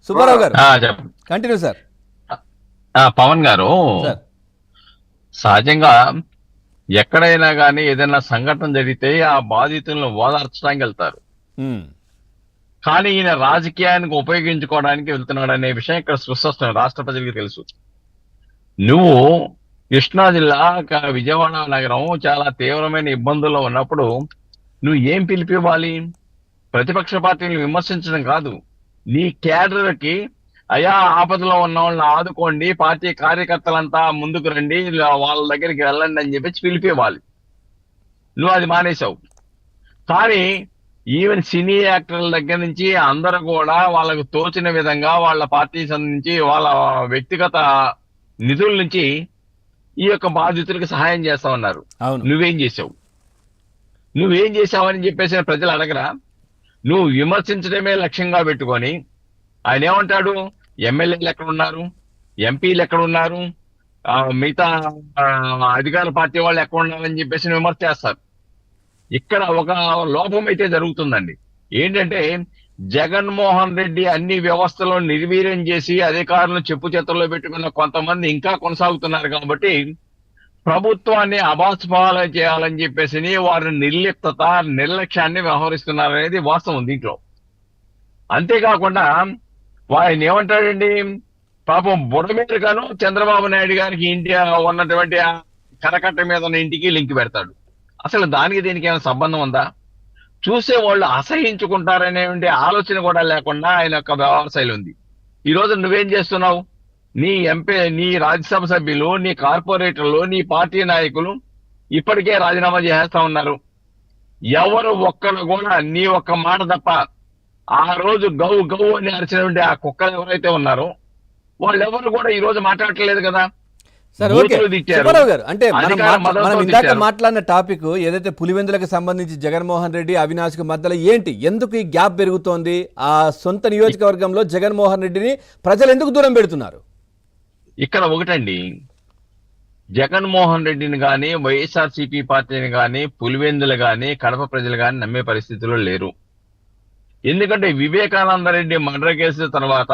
సుబ్బారావు గారు continue sir. Pawan గారు, సహజంగా ఎక్కడైనా కానీ ఏదైనా సంఘటన జరిగితే ఆ బాధితులను ఓదార్చడానికి వెళ్తారు. కానీ ఈయన రాజకీయానికి ఉపయోగించుకోవడానికి వెళ్తున్నాడు అనే విషయం ఇక్కడ స్పష్టం, రాష్ట్ర ప్రజలకు తెలుసు. నువ్వు కృష్ణా జిల్లా విజయవాడ నగరం చాలా తీవ్రమైన ఇబ్బందుల్లో ఉన్నప్పుడు నువ్వు ఏం పిలిపివ్వాలి? ప్రతిపక్ష పార్టీని విమర్శించడం కాదు, నీ క్యాడర్కి అయా ఆపదలో ఉన్న వాళ్ళని ఆదుకోండి, పార్టీ కార్యకర్తలంతా ముందుకు రండి, వాళ్ళ దగ్గరికి వెళ్ళండి అని చెప్పి పిలిపివ్వాలి. నువ్వు అది మానేశావు. కానీ ఈవెన్ సినీ యాక్టర్ల దగ్గర నుంచి అందరూ కూడా వాళ్ళకు తోచిన విధంగా వాళ్ళ పార్టీ నుంచి వాళ్ళ వ్యక్తిగత నిధుల నుంచి ఈ యొక్క బాధితులకు సహాయం చేస్తా ఉన్నారు. నువ్వేం చేసావని చెప్పేసి ప్రజలు అడగరా? నువ్వు విమర్శించడమే లక్ష్యంగా పెట్టుకొని ఆయన ఏమంటాడు, ఎమ్మెల్యేలు ఎక్కడున్నారు, ఎంపీలు ఎక్కడున్నారు, మిగతా అధికార పార్టీ వాళ్ళు ఎక్కడ ఉన్నారని చెప్పేసి విమర్శ చేస్తారు. ఇక్కడ ఒక లోపం అయితే జరుగుతుందండి. ఏంటంటే జగన్మోహన్ రెడ్డి అన్ని వ్యవస్థలను నిర్వీర్యం చేసి అధికారులను చెప్పు చేతుల్లో పెట్టుకున్న కొంతమంది ఇంకా కొనసాగుతున్నారు కాబట్టి ప్రభుత్వాన్ని అబాస్పాలు చేయాలని చెప్పేసి వారి నిర్లిప్తత, నిర్లక్ష్యాన్ని వ్యవహరిస్తున్నారనేది వాస్తవం దీంట్లో. అంతేకాకుండా ఆయన ఏమంటాడండి, పాపం బుడమేరుగాను చంద్రబాబు నాయుడు గారికి ఇంటి ఉన్నటువంటి కరకట్ట మీద ఉన్న ఇంటికి లింక్ పెడతాడు. అసలు దానికి దీనికి ఏమైనా సంబంధం ఉందా? చూసే వాళ్ళు అసహించుకుంటారనే ఆలోచన కూడా లేకుండా ఆయన యొక్క వ్యవహార శైలి ఉంది. ఈ రోజు నువ్వేం చేస్తున్నావు? నీ ఎంపీ, నీ రాజ్యసభ సభ్యులు, నీ కార్పొరేటర్లు, నీ పార్టీ నాయకులు ఇప్పటికే రాజీనామా చేస్తా ఉన్నారు. ఎవరు ఒక్కరు కూడా నీ ఒక్క మాట తప్ప ఆ రోజు గౌ గౌ అని అరిచినటువంటి ఆ కుక్కలు ఎవరైతే ఉన్నారో వాళ్ళెవరు కూడా ఈ రోజు మాట్లాడట్లేదు కదా. సార్ ఓకే సుబ్బారావు గారు, అంటే మనం ఇందాక మాట్లాడిన టాపిక్ ఏదైతే పులివెందులకు సంబంధించి జగన్మోహన్ రెడ్డి అవినాష్కి మధ్యలో ఏంటి, ఎందుకు ఈ గ్యాప్ పెరుగుతోంది? ఆ సొంత నియోజకవర్గంలో జగన్మోహన్ రెడ్డిని ప్రజలు ఎందుకు దూరం పెడుతున్నారు? ఇక్కడ ఒకటండి, జగన్మోహన్ రెడ్డిని కానీ వైఎస్ఆర్సీపీ పార్టీని కానీ పులివెందులు కానీ కడప ప్రజలు కానీ నమ్మే పరిస్థితిలో లేరు. ఎందుకంటే వివేకానంద రెడ్డి మర్డర్ కేసు తర్వాత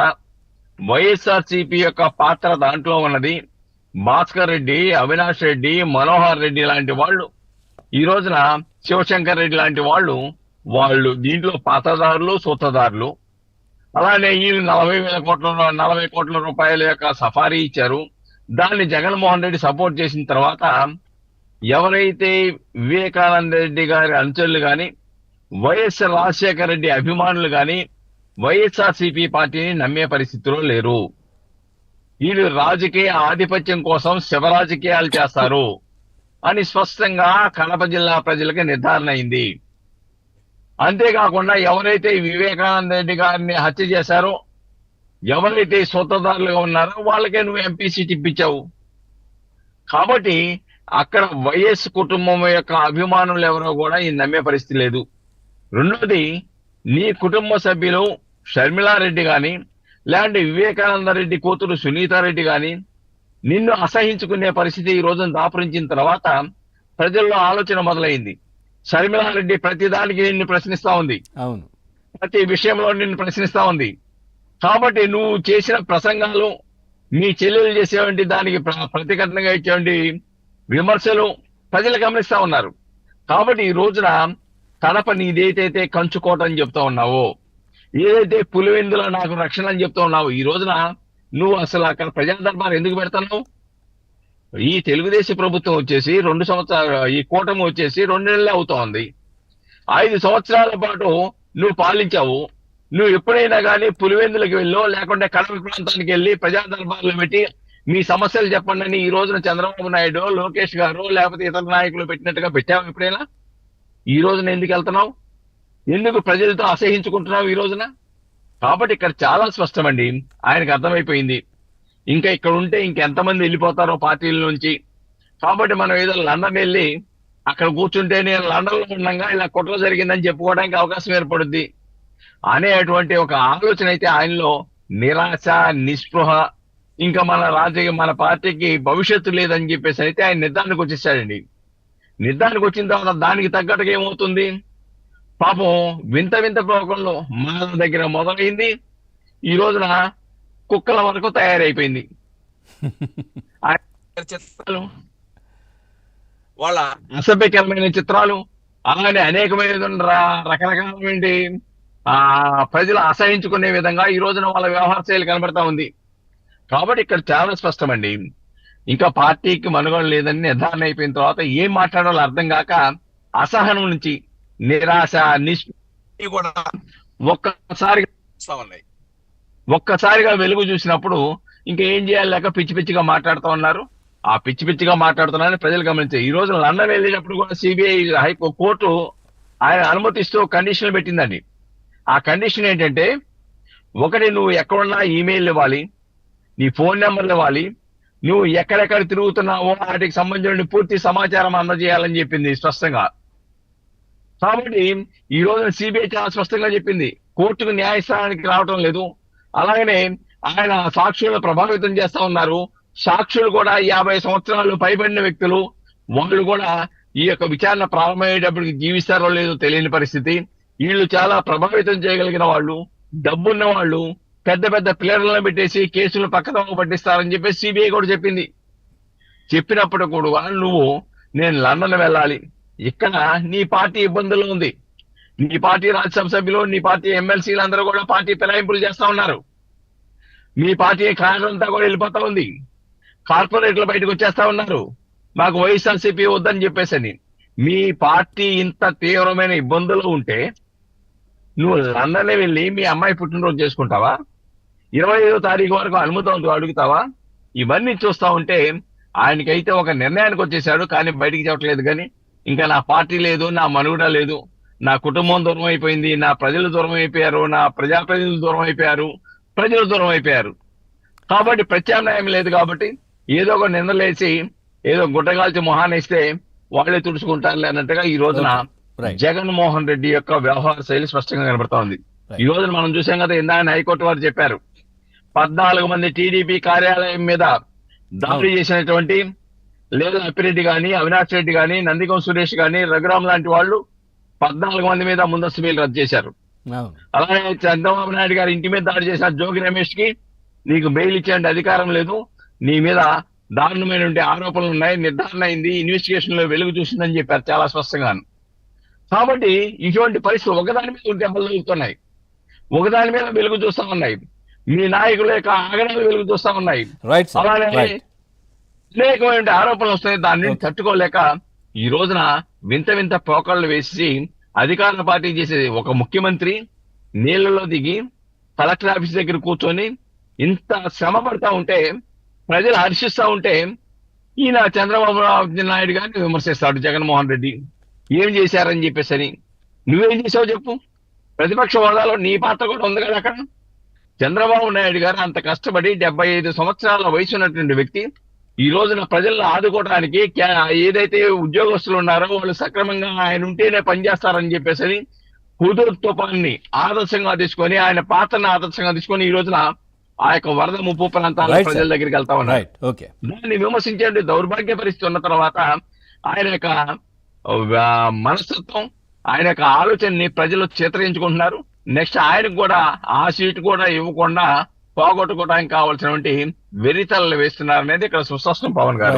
వైఎస్ఆర్సీపీ యొక్క పాత్ర దాంట్లో ఉన్నది. భాస్కర్ రెడ్డి, అవినాష్ రెడ్డి, మనోహర్ రెడ్డి లాంటి వాళ్ళు, ఈ రోజున శివశంకర్ రెడ్డి లాంటి వాళ్ళు దీంట్లో పాత్రదారులు, సూత్రధారులు. అలానే ఈ 40 కోట్ల రూపాయల యొక్క సఫారీ ఇచ్చారు. దాన్ని జగన్మోహన్ రెడ్డి సపోర్ట్ చేసిన తర్వాత ఎవరైతే వివేకానంద రెడ్డి గారి అనుచరులు కానీ వైఎస్ రాజశేఖర రెడ్డి అభిమానులు కానీ వైఎస్ఆర్సీపీ పార్టీని నమ్మే పరిస్థితిలో లేరు. వీళ్ళు రాజకీయ ఆధిపత్యం కోసం శివరాజకీయాలు చేస్తారు అని స్పష్టంగా కడప జిల్లా ప్రజలకి నిర్ధారణ అయింది. అంతేకాకుండా ఎవరైతే వివేకానంద రెడ్డి గారిని హత్య చేశారో, ఎవరైతే సూత్రధారులుగా ఉన్నారో వాళ్ళకే నువ్వు ఎంపీ సీట్ ఇప్పించావు. కాబట్టి అక్కడ వైఎస్ కుటుంబం యొక్క అభిమానులు ఎవరో కూడా ఈ నమ్మే పరిస్థితి లేదు. రెండోది, నీ కుటుంబ సభ్యులు షర్మిలారెడ్డి కానీ లేదంటే వివేకానంద రెడ్డి కూతురు సునీతారెడ్డి కానీ నిన్ను అసహించుకునే పరిస్థితి ఈ రోజున దాపురించిన తర్వాత ప్రజల్లో ఆలోచన మొదలైంది. షర్మిలారెడ్డి ప్రతిదానికి నిన్ను ప్రశ్నిస్తా ఉంది, అవును, ప్రతి విషయంలో నిన్ను ప్రశ్నిస్తా ఉంది. కాబట్టి నువ్వు చేసిన ప్రసంగాలు, మీ చెల్లెలు చేసేవంటి దానికి ప్రతిఘటనగా ఇచ్చేవంటి విమర్శలు ప్రజలు గమనిస్తా ఉన్నారు. కాబట్టి ఈ రోజున కడప నీదేదైతే కంచుకోట అని చెప్తా ఉన్నావో, ఏదైతే పులివెందులో నాకు రక్షణ అని చెప్తా ఉన్నావు, ఈ రోజున నువ్వు అసలు అక్కడ ప్రజా దర్బార్ ఎందుకు పెడతావు? ఈ తెలుగుదేశం ప్రభుత్వం వచ్చేసి 2 సంవత్సరాలు, ఈ కూటమి వచ్చేసి 2 నెలలే అవుతా ఉంది. 5 సంవత్సరాల పాటు నువ్వు పాలించావు. నువ్వు ఎప్పుడైనా కానీ పులివెందులకు వెళ్ళో లేకుంటే కడప ప్రాంతానికి వెళ్ళి ప్రజా దర్బార్లు పెట్టి మీ సమస్యలు చెప్పండి అని ఈ రోజున చంద్రబాబు నాయుడు, లోకేష్ గారు లేకపోతే ఇతర నాయకులు పెట్టినట్టుగా పెట్టావు ఎప్పుడైనా? ఈ రోజున ఎందుకు వెళ్తున్నావు? ఎందుకు ప్రజలతో అసహించుకుంటున్నావు ఈ రోజున? కాబట్టి ఇక్కడ చాలా స్పష్టమండి, ఆయనకు అర్థమైపోయింది ఇంకా ఇక్కడ ఉంటే ఇంకెంతమంది వెళ్ళిపోతారో పార్టీల నుంచి. కాబట్టి మనం ఏదో లండన్ వెళ్ళి అక్కడ కూర్చుంటే నేను లండన్ లో ఉండగా ఇలా కుట్ర జరిగిందని చెప్పుకోవడానికి అవకాశం ఏర్పడుద్ది అనేటువంటి ఒక ఆలోచన అయితే ఆయనలో, నిరాశ, నిస్పృహ, ఇంకా మన పార్టీకి భవిష్యత్తు లేదని చెప్పేసి అయితే ఆయన నిర్ధారణకు వచ్చేసాడండి. నిర్ధారణకు వచ్చిన తర్వాత దానికి తగ్గట్టుగా ఏమవుతుంది? పాపం వింత వింత ప్రోగ్రాంలో మన దగ్గర మొదలైంది. ఈ రోజున కుక్కల వరకు తయారైపోయింది. ఆయన చిత్రాలు, వాళ్ళ అసభ్యకరమైన చిత్రాలు, అలానే అనేకమైన రకరకాలమైన ప్రజలు అసహించుకునే విధంగా ఈ రోజున వాళ్ళ వ్యవహార శైలి కనబడతా ఉంది. కాబట్టి ఇక్కడ చాలా స్పష్టమండి, ఇంకా పార్టీకి మనుగడ లేదని నిర్ధారణ అయిపోయిన తర్వాత ఏం మాట్లాడాలో అర్థం కాక అసహనం నుంచి నిరాశ కూడా ఒక్కసారిగా వెలుగు చూసినప్పుడు ఇంకా ఏం చేయాలి లేక పిచ్చి పిచ్చిగా మాట్లాడుతూ ఉన్నారు. ఆ పిచ్చి పిచ్చిగా మాట్లాడుతున్నారని ప్రజలు గమనించారు. ఈ రోజు లండన్ వెళ్ళేటప్పుడు కూడా సిబిఐ కోర్టు ఆయన అనుమతిస్తూ కండిషన్లు పెట్టిందండి. ఆ కండిషన్ ఏంటంటే, ఒకటి, నువ్వు ఎక్కడున్నా ఈమెయిల్ ఇవ్వాలి, నీ ఫోన్ నెంబర్లు ఇవ్వాలి, నువ్వు ఎక్కడెక్కడ తిరుగుతున్నావో వాటికి సంబంధించిన పూర్తి సమాచారం అందజేయాలని చెప్పింది స్పష్టంగా. కాబట్టి ఈ రోజు సిబిఐ చాలా స్పష్టంగా చెప్పింది, కోర్టుకు న్యాయస్థానానికి రావటం లేదు. అలాగనే ఆయన సాక్షులను ప్రభావితం చేస్తా ఉన్నారు. సాక్షులు కూడా 50 సంవత్సరాలు పైబడిన వ్యక్తులు, వాళ్ళు కూడా ఈ యొక్క విచారణ ప్రారంభమయ్యేటప్పటికి జీవిస్తారో లేదో తెలియని పరిస్థితి. వీళ్ళు చాలా ప్రభావితం చేయగలిగిన వాళ్ళు, డబ్బున్న వాళ్ళు, పెద్ద పెద్ద ప్లేయర్లను పెట్టేసి కేసులు పక్కన పట్టిస్తారని చెప్పేసి సిబిఐ కూడా చెప్పింది. చెప్పినప్పుడు కూడా నువ్వు, నేను లండన్ వెళ్ళాలి, ఇక్కడ నీ పార్టీ ఇబ్బందులు ఉంది, నీ పార్టీ రాజ్యసభ సభ్యులు, నీ పార్టీ ఎమ్మెల్సీలు అందరూ కూడా పార్టీ ఫిరాయింపులు చేస్తా ఉన్నారు, మీ పార్టీ కార్యక్రమంతా కూడా వెళ్ళిపోతా ఉంది, కార్పొరేట్లు బయటకు వచ్చేస్తా ఉన్నారు, మాకు వైఎస్ఆర్సీపీ వద్దని చెప్పేసని. మీ పార్టీ ఇంత తీవ్రమైన ఇబ్బందులు ఉంటే నువ్వు లండన్ వెళ్ళి మీ అమ్మాయి పుట్టినరోజు చేసుకుంటావా? 25వ తారీఖు వరకు అనుమతి అడుగుతావా? ఇవన్నీ చూస్తా ఉంటే ఆయనకైతే ఒక నిర్ణయానికి వచ్చేసాడు, కానీ బయటికి చెప్పట్లేదు. కానీ ఇంకా నా పార్టీ లేదు, నా మనుగడ లేదు, నా కుటుంబం దూరం అయిపోయింది, నా ప్రజలు దూరం అయిపోయారు, నా ప్రజాప్రతినిధులు దూరం అయిపోయారు, ప్రజలు దూరం అయిపోయారు. కాబట్టి ప్రత్యామ్నాయం లేదు. కాబట్టి ఏదో ఒక నిందలేసి ఏదో గుట్టగాల్చి మొహానేస్తే వాళ్ళే తుడుచుకుంటారులే అన్నట్టుగా ఈ రోజున జగన్మోహన్ రెడ్డి యొక్క వ్యవహార శైలి స్పష్టంగా కనబడతా ఉంది. ఈ రోజున మనం చూసాం కదా, ఇందాక హైకోర్టు వారు చెప్పారు, 14 మంది టీడీపీ కార్యాలయం మీద దాడి చేసినటువంటి లేదా అప్పిరెడ్డి గాని, అవినాష్ రెడ్డి గాని, నందిగం సురేష్ గాని, రఘురామ్ లాంటి వాళ్ళు 14 మంది మీద ముందస్తు బెయిల్ రద్దు చేశారు. అలాగే చంద్రబాబు నాయుడు గారి ఇంటి మీద దాడి చేసిన జోగి రమేష్ కి నీకు బెయిల్ ఇచ్చే అధికారం లేదు, నీ మీద దారుణమైన ఆరోపణలు ఉన్నాయి, నిర్ధారణ అయింది, ఇన్వెస్టిగేషన్ లో వెలుగు చూసిందని చెప్పారు చాలా స్పష్టంగా. కాబట్టి ఇటువంటి పరిస్థితులు ఒకదాని మీద దెబ్బలు జరుగుతున్నాయి, ఒకదాని మీద వెలుగు చూస్తా ఉన్నాయి, మీ నాయకుల యొక్క ఆగడాలు వెలుగు చూస్తా ఉన్నాయి, అలానే అనేకమైన ఆరోపణలు వస్తున్నాయి. దాన్ని తట్టుకోలేక ఈ రోజున వింత వింత పోకళ్ళు వేసి అధికార పార్టీ చేసేది, ఒక ముఖ్యమంత్రి నీళ్లలో దిగి కలెక్టర్ ఆఫీస్ దగ్గర కూర్చొని ఇంత శ్రమ పడతా ఉంటే, ప్రజలు హర్షిస్తా ఉంటే, ఈయన చంద్రబాబు నాయుడు గారిని విమర్శిస్తాడు జగన్మోహన్ రెడ్డి. ఏం చేశారని చెప్పేసరి. నువ్వేం చేసావు చెప్పు? ప్రతిపక్ష హోదాలో నీ పాత్ర కూడా ఉంది కదా అక్కడ. చంద్రబాబు నాయుడు గారు అంత కష్టపడి 75 సంవత్సరాల వయసు ఉన్నటువంటి వ్యక్తి ఈ రోజున ప్రజలను ఆదుకోవడానికి ఏదైతే ఉద్యోగస్తులు ఉన్నారో వాళ్ళు సక్రమంగా ఆయన ఉంటేనే పనిచేస్తారని చెప్పేసి హుదూద్ తుఫాన్ని ఆదర్శంగా తీసుకొని, ఆయన పాత్రను ఆదర్శంగా తీసుకొని ఈ రోజున ఆ యొక్క వరద ముప్పు ప్రాంతాల ప్రజల దగ్గరికి వెళ్తా ఉన్నారు. దాన్ని విమర్శించే దౌర్భాగ్య పరిస్థితి ఉన్న తర్వాత ఆయన యొక్క మనస్తత్వం, ఆయన యొక్క ఆలోచనని ప్రజలు చేతరించుకుంటున్నారు. నెక్స్ట్ ఆయనకు కూడా ఆ సీటు కూడా ఇవ్వకుండా పోగొట్టుకోవడానికి కావాల్సినటువంటి వెరితలలు వేస్తున్నారు అనేది ఇక్కడ సుస్పష్టం పవన్ గారు.